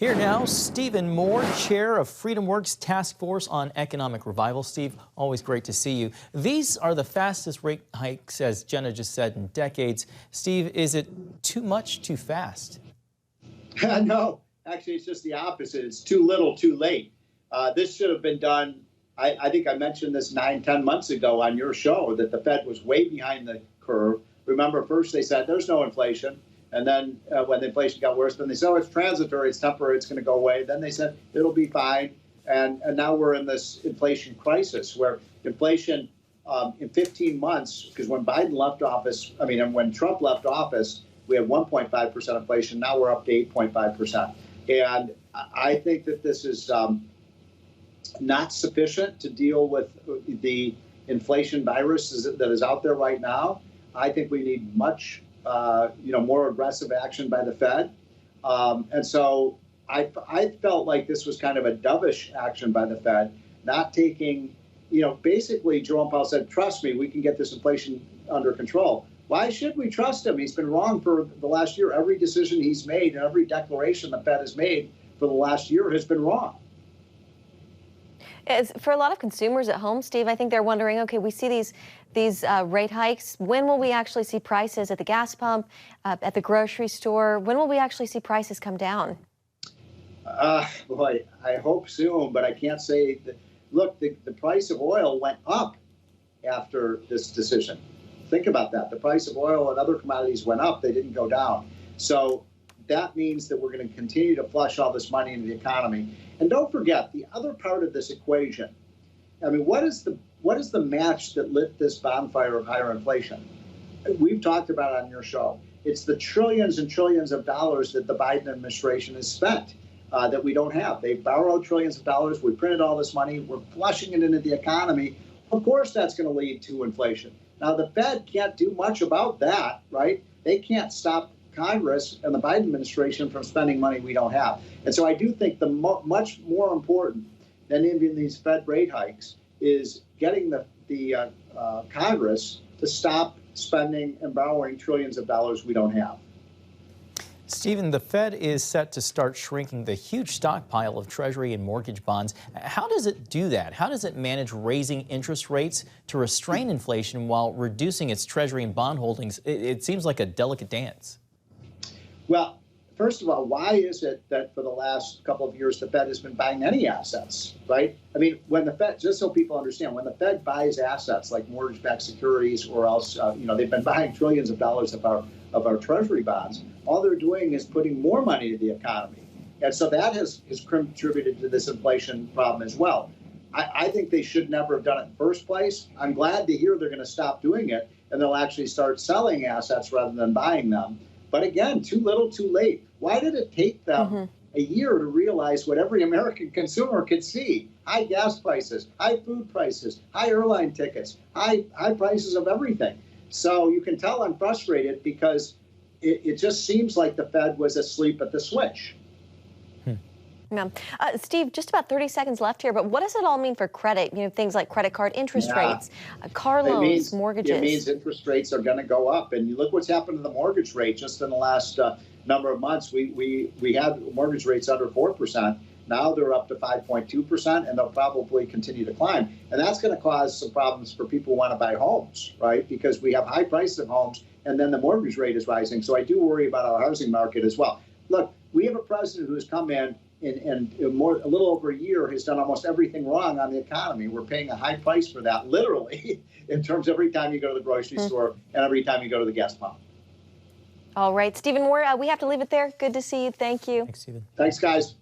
Here now, Stephen Moore, chair of FreedomWorks Task Force on Economic Revival. Steve, always great to see you. These are the fastest rate hikes, as Jenna just said, in decades. Steve, is it too much, too fast? No, actually, it's just the opposite. It's too little, too late. This should have been done. I think I mentioned this 9-10 months ago on your show that the Fed was way behind the curve. Remember, first they said there's no inflation. And then when the inflation got worse, then they said, oh, it's transitory, it's temporary, it's going to go away. Then they said it'll be fine. And now we're in this inflation crisis where inflation in 15 months, because when Biden left office, and when Trump left office, we had 1.5% inflation. Now we're up to 8.5%. And I think that this is not sufficient to deal with the inflation virus that is out there right now. I think we need much more aggressive action by the Fed. And so I felt like this was kind of a dovish action by the Fed, not taking, basically Jerome Powell said, trust me, we can get this inflation under control. Why should we trust him? He's been wrong for the last year. Every decision he's made and every declaration the Fed has made for the last year has been wrong. For a lot of consumers at home, Steve, I think they're wondering, okay, we see these rate hikes. When will we actually see prices at the gas pump, at the grocery store? When will we actually see prices come down? Boy, I hope soon, but I can't say that. Look, the price of oil went up after this decision. Think about that. The price of oil and other commodities went up. They didn't go down. So that means that we're going to continue to flush all this money into the economy. And don't forget, the other part of this equation, what is the match that lit this bonfire of higher inflation? We've talked about it on your show. It's the trillions and trillions of dollars that the Biden administration has spent that we don't have. They borrowed trillions of dollars. We printed all this money. We're flushing it into the economy. Of course, that's going to lead to inflation. Now, the Fed can't do much about that, right? They can't stop Congress and the Biden administration from spending money we don't have. And so I do think the much more important than even these Fed rate hikes is getting the Congress to stop spending and borrowing trillions of dollars we don't have. Stephen, the Fed is set to start shrinking the huge stockpile of Treasury and mortgage bonds. How does it do that? How does it manage raising interest rates to restrain inflation while reducing its Treasury and bond holdings? It seems like a delicate dance. Well, first of all, why is it that for the last couple of years the Fed has been buying any assets, right? When the Fed, just so people understand, when the Fed buys assets like mortgage-backed securities or else, they've been buying trillions of dollars of our Treasury bonds, all they're doing is putting more money into the economy. And so that has contributed to this inflation problem as well. I think they should never have done it in the first place. I'm glad to hear they're going to stop doing it and they'll actually start selling assets rather than buying them. But again, too little, too late. Why did it take them a year to realize what every American consumer could see? High gas prices, high food prices, high airline tickets, high prices of everything. So you can tell I'm frustrated because it just seems like the Fed was asleep at the switch. Yeah. Steve, just about 30 seconds left here, but what does it all mean for credit? Things like credit card interest rates, car loans, mortgages. It means interest rates are going to go up. And you look what's happened to the mortgage rate just in the last number of months. We had mortgage rates under 4%. Now they're up to 5.2%, and they'll probably continue to climb. And that's going to cause some problems for people who want to buy homes, right? Because we have high prices of homes, and then the mortgage rate is rising. So I do worry about our housing market as well. Look, we have a president who has come in and a little over a year has done almost everything wrong on the economy. We're paying a high price for that, literally, in terms of every time you go to the grocery store and every time you go to the gas pump. All right, Stephen Moore, we have to leave it there. Good to see you. Thank you. Thanks, Stephen. Thanks, guys.